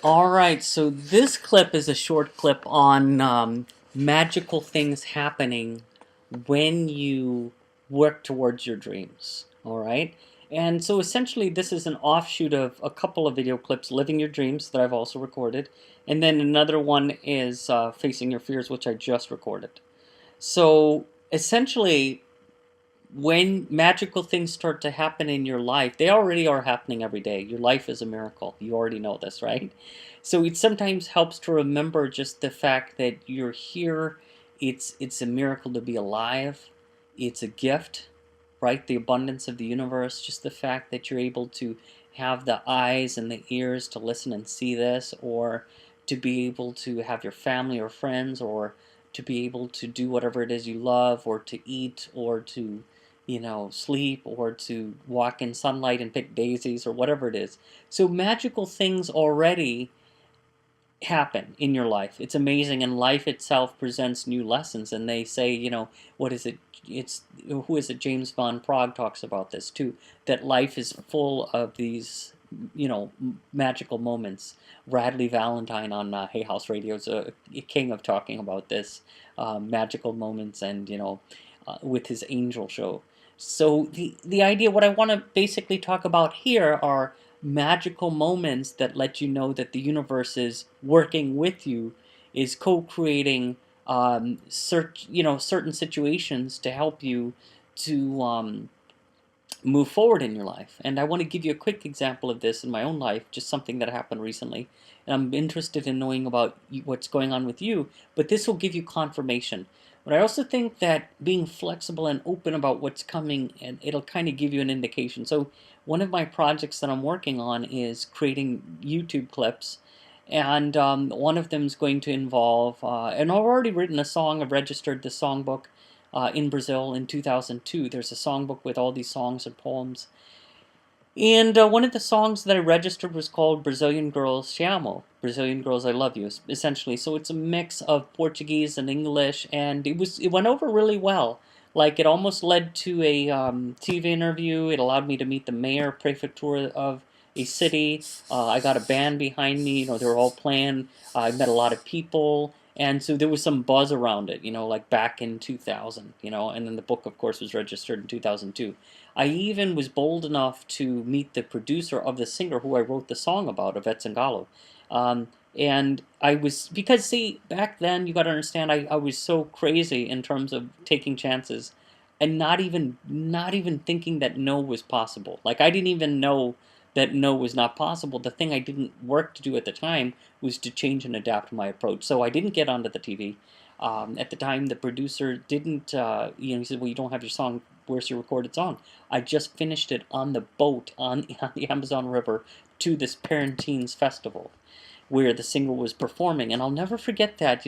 All right, so this clip is a short clip on magical things happening when you work towards your dreams. All right, and so essentially, this is an offshoot of a couple of video clips, "Living Your Dreams," that I've also recorded, and then another one is "Facing Your Fears," which I just recorded. So essentially, when magical things start to happen in your life, they already are happening every day. Your life is a miracle. You already know this, right? So it sometimes helps to remember just the fact that you're here. It's a miracle to be alive. It's a gift, right? The abundance of the universe, just the fact that you're able to have the eyes and the ears to listen and see this, or to be able to have your family or friends, or to be able to do whatever it is you love, or to eat, or to sleep, or to walk in sunlight and pick daisies, or whatever it is. So magical things already happen in your life. It's amazing, and life itself presents new lessons. And they say, what is it? It's who is it? James Van Praagh talks about this too. That life is full of these, magical moments. Radley Valentine on Hay House Radio is a king of talking about this magical moments, and with his Angel Show. So the idea, what I want to basically talk about here are magical moments that let you know that the universe is working with you, is co-creating certain situations to help you to move forward in your life. And I want to give you a quick example of this in my own life, just something that happened recently. And I'm interested in knowing about what's going on with you, but this will give you confirmation. But I also think that being flexible and open about what's coming, and it'll kind of give you an indication. So one of my projects that I'm working on is creating YouTube clips, and one of them is going to involve, and I've already written a song. I've registered the songbook in Brazil in 2002. There's a songbook with all these songs and poems. And one of the songs that I registered was called Brazilian Girls Te Amo. Brazilian Girls I Love You, essentially. So it's a mix of Portuguese and English, and it went over really well. Like, it almost led to a TV interview. It allowed me to meet the mayor, prefecture of a city. I got a band behind me. They were all playing. I met a lot of people. And so there was some buzz around it, like back in 2000, and then the book, of course, was registered in 2002. I even was bold enough to meet the producer of the singer who I wrote the song about, Yvette Sangalo. And I was, because see, back then, you got to understand, I was so crazy in terms of taking chances, and not even thinking that no was possible. Like, I didn't even know that no was not possible. The thing I didn't work to do at the time was to change and adapt my approach. So I didn't get onto the TV. At the time, the producer didn't, he said, well, you don't have your song. Where's your recorded song? I just finished it on the boat on the Amazon River to this Parentines festival where the singer was performing. And I'll never forget that.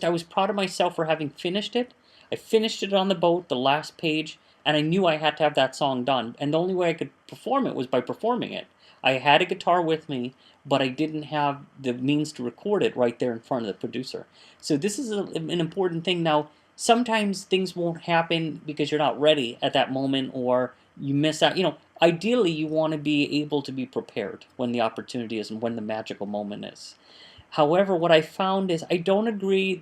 I was proud of myself for having finished it. I finished it on the boat, the last page, and I knew I had to have that song done. And the only way I could perform it was by performing it. I had a guitar with me, but I didn't have the means to record it right there in front of the producer. So this is an important thing. Now, sometimes things won't happen because you're not ready at that moment, or you miss out. Ideally, you want to be able to be prepared when the opportunity is and when the magical moment is. However, what I found is I don't agree.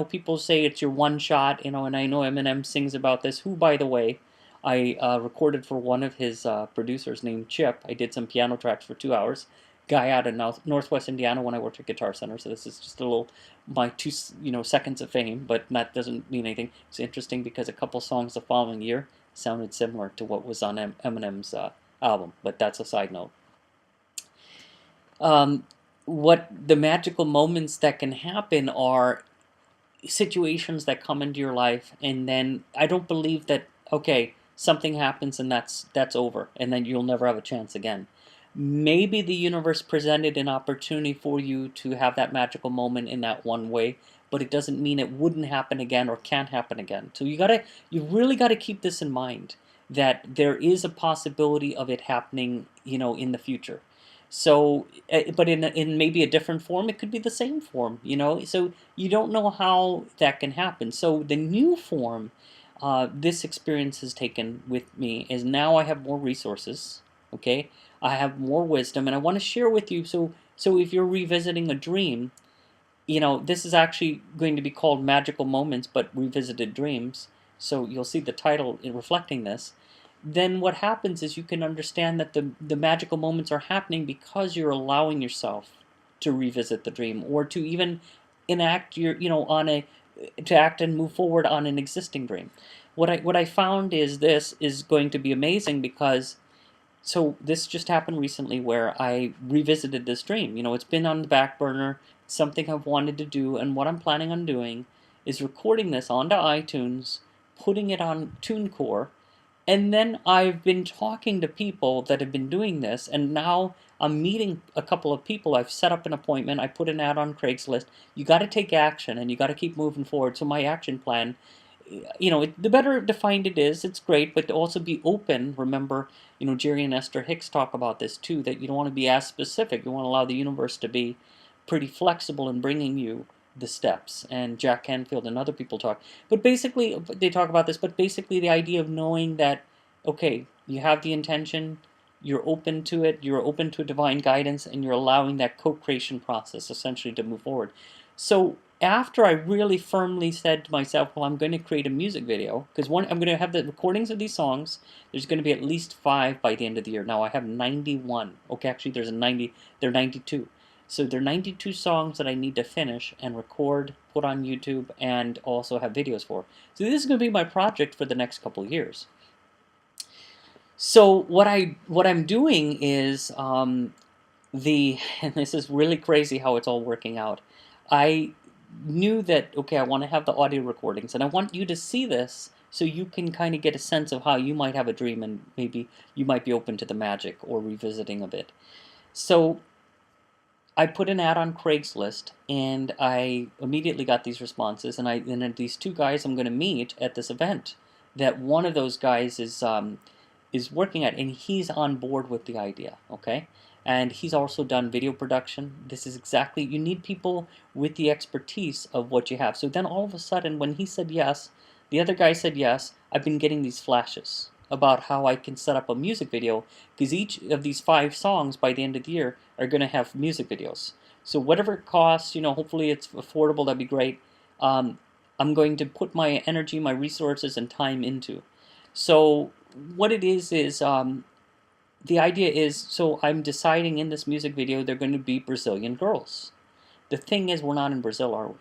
People say it's your one shot, and I know Eminem sings about this, who, by the way, I recorded for one of his producers named Chip. I did some piano tracks for 2 hours. Guy out of Northwest Indiana when I worked at Guitar Center. So this is just a little, my two, seconds of fame, but that doesn't mean anything. It's interesting because a couple songs the following year sounded similar to what was on Eminem's album, but that's a side note. Um, what the magical moments that can happen are situations that come into your life, and then I don't believe that, okay, something happens and that's over, and then you'll never have a chance again. Maybe the universe presented an opportunity for you to have that magical moment in that one way, but it doesn't mean it wouldn't happen again or can't happen again. So you really gotta keep this in mind, that there is a possibility of it happening, in the future. So, but in maybe a different form, it could be the same form, So you don't know how that can happen. So the new form this experience has taken with me is now I have more resources. Okay, I have more wisdom, and I want to share with you. So So if you're revisiting a dream, this is actually going to be called Magical Moments, but Revisited Dreams. So you'll see the title in reflecting this. Then what happens is you can understand that the magical moments are happening because you're allowing yourself to revisit the dream, or to even enact your, on a, to act and move forward on an existing dream. What I found is this is going to be amazing because so this just happened recently where I revisited this dream. It's been on the back burner, something I've wanted to do, and what I'm planning on doing is recording this onto iTunes, putting it on TuneCore, and then I've been talking to people that have been doing this, and now I'm meeting a couple of people. I've set up an appointment. I put an ad on Craigslist. You got to take action, and you got to keep moving forward. So my action plan, the better defined it is, it's great, but to also be open. Remember, Jerry and Esther Hicks talk about this too, that you don't want to be as specific. You want to allow the universe to be pretty flexible in bringing you the steps. And Jack Canfield and other people talk. But basically, they talk about this, but basically the idea of knowing that, okay, you have the intention, you're open to it, you're open to divine guidance, and you're allowing that co-creation process essentially to move forward. So after I really firmly said to myself, well, I'm going to create a music video, because I'm going to have the recordings of these songs. There's going to be at least 5 by the end of the year. Now I have 91. Okay, actually there are 92. So there are 92 songs that I need to finish and record, put on YouTube, and also have videos for. So this is going to be my project for the next couple of years. So what I'm doing is and this is really crazy how it's all working out. I knew that, okay, I want to have the audio recordings, and I want you to see this so you can kind of get a sense of how you might have a dream, and maybe you might be open to the magic or revisiting of it. So I put an ad on Craigslist, and I immediately got these responses, and then these 2 guys I'm going to meet at this event, that one of those guys is working at, and he's on board with the idea, okay? And he's also done video production. This is exactly, you need people with the expertise of what you have. So then all of a sudden, when he said yes, the other guy said yes, I've been getting these flashes about how I can set up a music video, because each of these 5 songs by the end of the year are going to have music videos. So whatever it costs, hopefully it's affordable, that'd be great. I'm going to put my energy, my resources, and time into. So what it is the idea is, so I'm deciding in this music video they're going to be Brazilian girls. The thing is, we're not in Brazil, are we?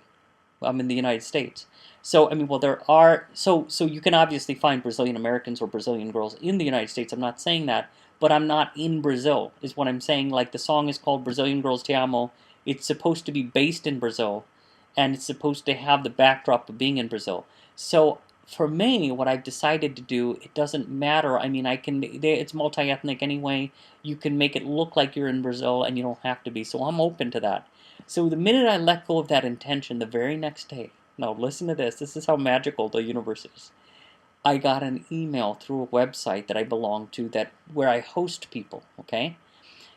I'm in the United States. So, I mean, well, there are, so you can obviously find Brazilian Americans or Brazilian girls in the United States. I'm not saying that, but I'm not in Brazil, is what I'm saying. Like, the song is called Brazilian Girls Te Amo. It's supposed to be based in Brazil, and it's supposed to have the backdrop of being in Brazil. So, for me, what I've decided to do, it doesn't matter. I mean, it's multi-ethnic anyway. You can make it look like you're in Brazil, and you don't have to be. So I'm open to that. So the minute I let go of that intention, the very next day, now listen to this, this is how magical the universe is. I got an email through a website that I belong to, where I host people, okay?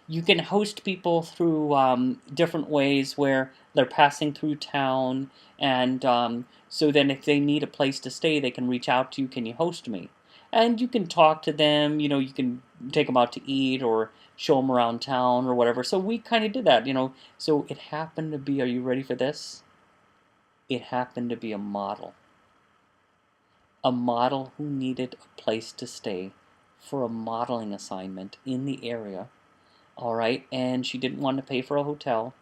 You can host people through different ways where they're passing through town, and so then if they need a place to stay, they can reach out to you, can you host me? And you can talk to them, you can take them out to eat or show them around town or whatever. So we kind of did that, So it happened to be, are you ready for this? It happened to be a model. A model who needed a place to stay for a modeling assignment in the area. All right, and she didn't want to pay for a hotel,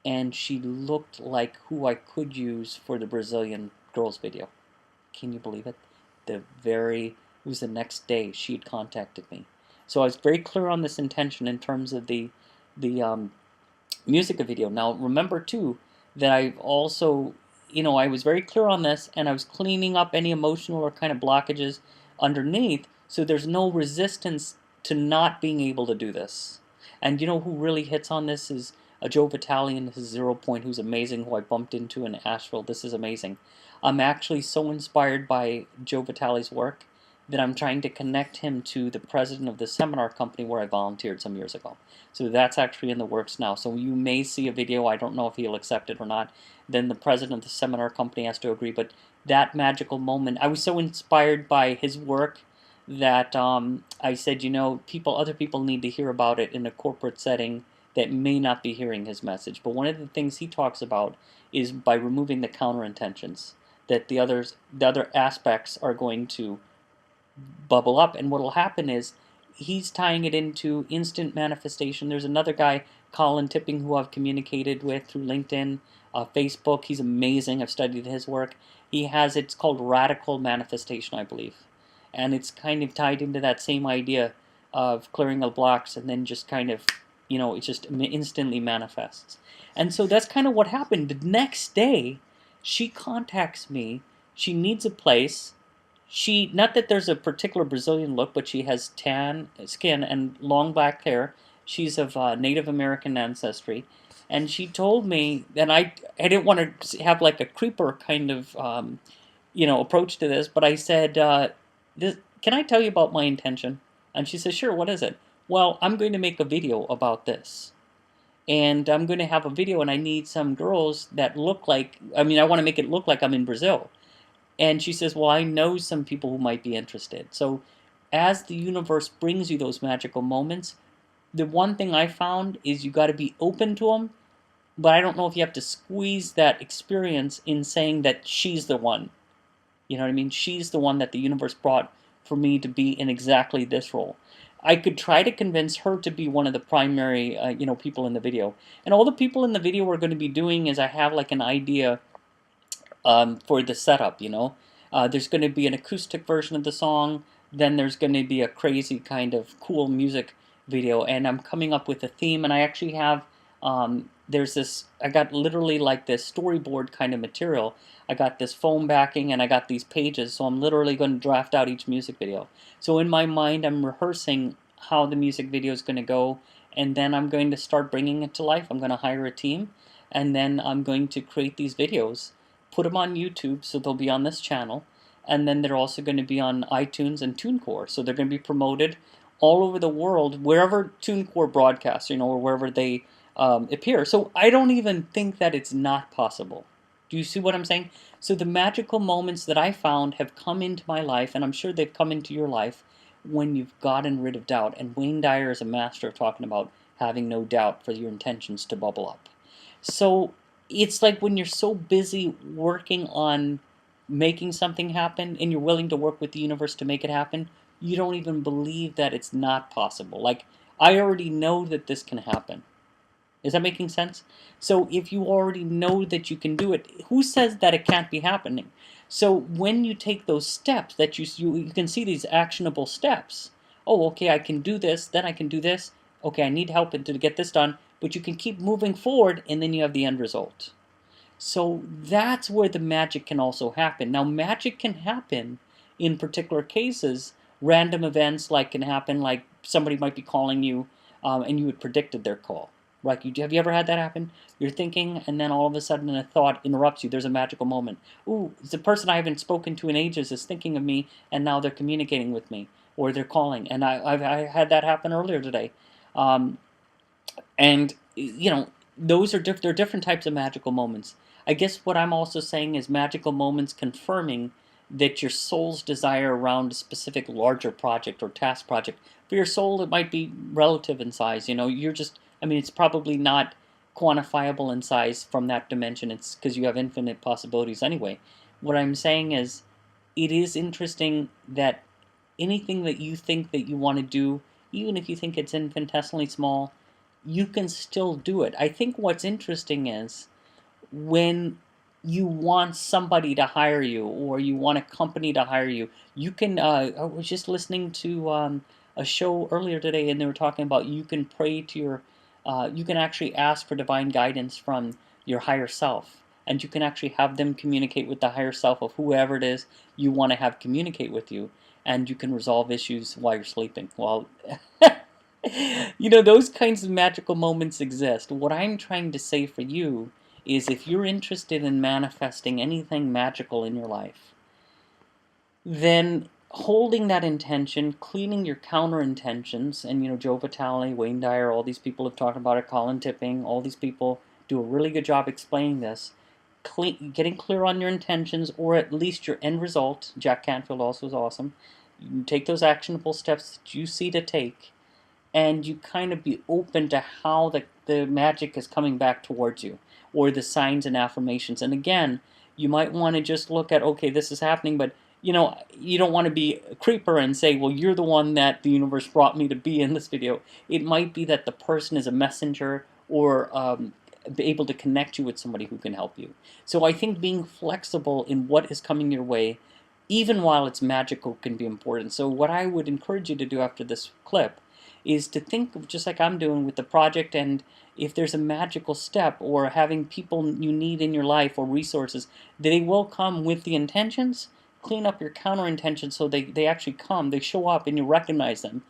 and she looked like who I could use for the Brazilian girls video. Can you believe it? It was the next day she had contacted me. So I was very clear on this intention in terms of the music video. Now remember too that I've also, I was very clear on this, and I was cleaning up any emotional or kind of blockages underneath, so there's no resistance to not being able to do this. And who really hits on this is Joe Vitale and his 0 Point, who's amazing, who I bumped into in Asheville. This is amazing. I'm actually so inspired by Joe Vitale's work that I'm trying to connect him to the president of the seminar company where I volunteered some years ago. So that's actually in the works now. So you may see a video, I don't know if he'll accept it or not. Then the president of the seminar company has to agree. But that magical moment, I was so inspired by his work that I said, other people need to hear about it in a corporate setting, that may not be hearing his message. But one of the things he talks about is by removing the counter intentions, that the other aspects are going to bubble up, and what will happen is he's tying it into instant manifestation. There's another guy, Colin Tipping, who I've communicated with through LinkedIn, Facebook. He's amazing. I've studied his work. He has, it's called radical manifestation, I believe, and it's kind of tied into that same idea of clearing the blocks and then just kind of, it just instantly manifests. And so that's kind of what happened. The next day, she contacts me. She needs a place. She, not that there's a particular Brazilian look, but she has tan skin and long black hair. She's of Native American ancestry, and she told me that I didn't want to have like a creeper kind of approach to this, but I said, can I tell you about my intention? And she said, sure. What is it? Well, I'm going to make a video about this. And I'm going to have a video, and I need some girls that look like, I want to make it look like I'm in Brazil. And she says, well, I know some people who might be interested. So as the universe brings you those magical moments, the one thing I found is you got to be open to them, but I don't know if you have to squeeze that experience in saying that she's the one. You know what I mean? She's the one that the universe brought for me to be in exactly this role. I could try to convince her to be one of the primary, people in the video. And all the people in the video are going to be doing is I have like an idea for the setup, There's going to be an acoustic version of the song, then there's going to be a crazy kind of cool music video, and I'm coming up with a theme, and I actually have, I got literally like this storyboard kind of material. I got this foam backing, and I got these pages, so I'm literally going to draft out each music video. So in my mind, I'm rehearsing how the music video is going to go, and then I'm going to start bringing it to life. I'm going to hire a team, and then I'm going to create these videos, put them on YouTube, so they'll be on this channel, and then they're also going to be on iTunes and TuneCore, so they're going to be promoted all over the world, wherever TuneCore broadcasts, or wherever they appear. So I don't even think that it's not possible. Do you see what I'm saying? So the magical moments that I found have come into my life, and I'm sure they've come into your life, when you've gotten rid of doubt. And Wayne Dyer is a master of talking about having no doubt for your intentions to bubble up. So it's like when you're so busy working on making something happen and you're willing to work with the universe to make it happen, you don't even believe that it's not possible. Like, I already know that this can happen. Is that making sense? So if you already know that you can do it, who says that it can't be happening? So when you take those steps, that you can see these actionable steps. Oh, okay, I can do this, then I can do this. Okay, I need help to get this done. But you can keep moving forward, and then you have the end result. So that's where the magic can also happen. Now, magic can happen in particular cases. Random events can happen, like somebody might be calling you, and you had predicted their call. Like, have you ever had that happen? You're thinking, and then all of a sudden a thought interrupts you. There's a magical moment. Ooh, the person I haven't spoken to in ages is thinking of me, and now they're communicating with me, or they're calling. And I had that happen earlier today. And, those are they're different types of magical moments. I guess what I'm also saying is magical moments confirming that your soul's desire around a specific larger project or task project. For your soul, it might be relative in size. You're just, it's probably not quantifiable in size from that dimension. It's because you have infinite possibilities anyway. What I'm saying is, it is interesting that anything that you think that you want to do, even if you think it's infinitesimally small, you can still do it. I think what's interesting is when you want somebody to hire you, or you want a company to hire you, you can, I was just listening to a show earlier today, and they were talking about you can pray to your, you can actually ask for divine guidance from your higher self, and you can actually have them communicate with the higher self of whoever it is you want to have communicate with you, and you can resolve issues while you're sleeping. Well, those kinds of magical moments exist. What I'm trying to say for you is, if you're interested in manifesting anything magical in your life, then holding that intention, cleaning your counter intentions, and Joe Vitale, Wayne Dyer, all these people have talked about it, Colin Tipping, all these people do a really good job explaining this. Getting clear on your intentions, or at least your end result. Jack Canfield also is awesome. You take those actionable steps that you see to take, and you kind of be open to how the the magic is coming back towards you, or the signs and affirmations. And again, you might want to just look at, okay, this is happening, but you don't want to be a creeper and say, well, you're the one that the universe brought me to be in this video. It might be that the person is a messenger, or be able to connect you with somebody who can help you. So I think being flexible in what is coming your way, even while it's magical, can be important. So what I would encourage you to do after this clip is to think of, just like I'm doing with the project, and if there's a magical step or having people you need in your life or resources, they will come with the intentions. Clean up your counter intentions so they actually come, they show up, and you recognize them.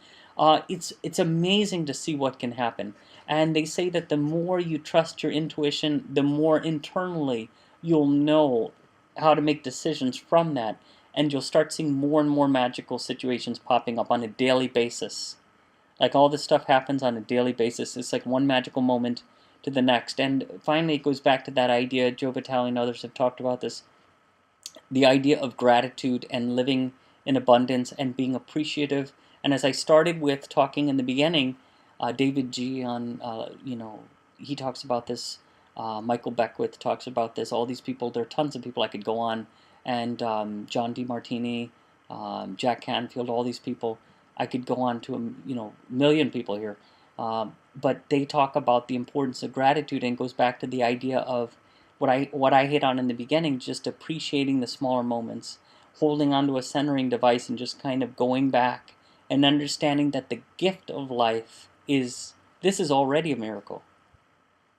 It's amazing to see what can happen. And they say that the more you trust your intuition, the more internally you'll know how to make decisions from that, and you'll start seeing more and more magical situations popping up on a daily basis. Like, all this stuff happens on a daily basis. It's like one magical moment to the next. And finally, it goes back to that idea, Joe Vitale and others have talked about this, the idea of gratitude and living in abundance and being appreciative. And as I started with talking in the beginning, David G. on, he talks about this. Michael Beckwith talks about this. All these people, there are tons of people I could go on. And John DeMartini, Jack Canfield, all these people. I could go on to a million people here. But they talk about the importance of gratitude, and it goes back to the idea of what I hit on in the beginning, just appreciating the smaller moments, holding onto a centering device, and just kind of going back and understanding that the gift of life is already a miracle.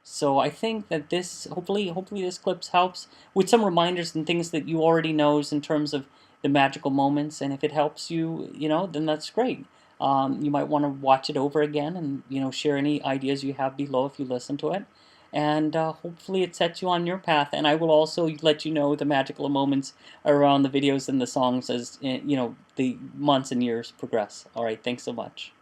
So I think that this, hopefully this clip helps with some reminders and things that you already knows in terms of the magical moments. And if it helps you, then that's great. You might want to watch it over again, and share any ideas you have below if you listen to it. And hopefully it sets you on your path. And I will also let you know the magical moments around the videos and the songs as the months and years progress. All right, thanks so much.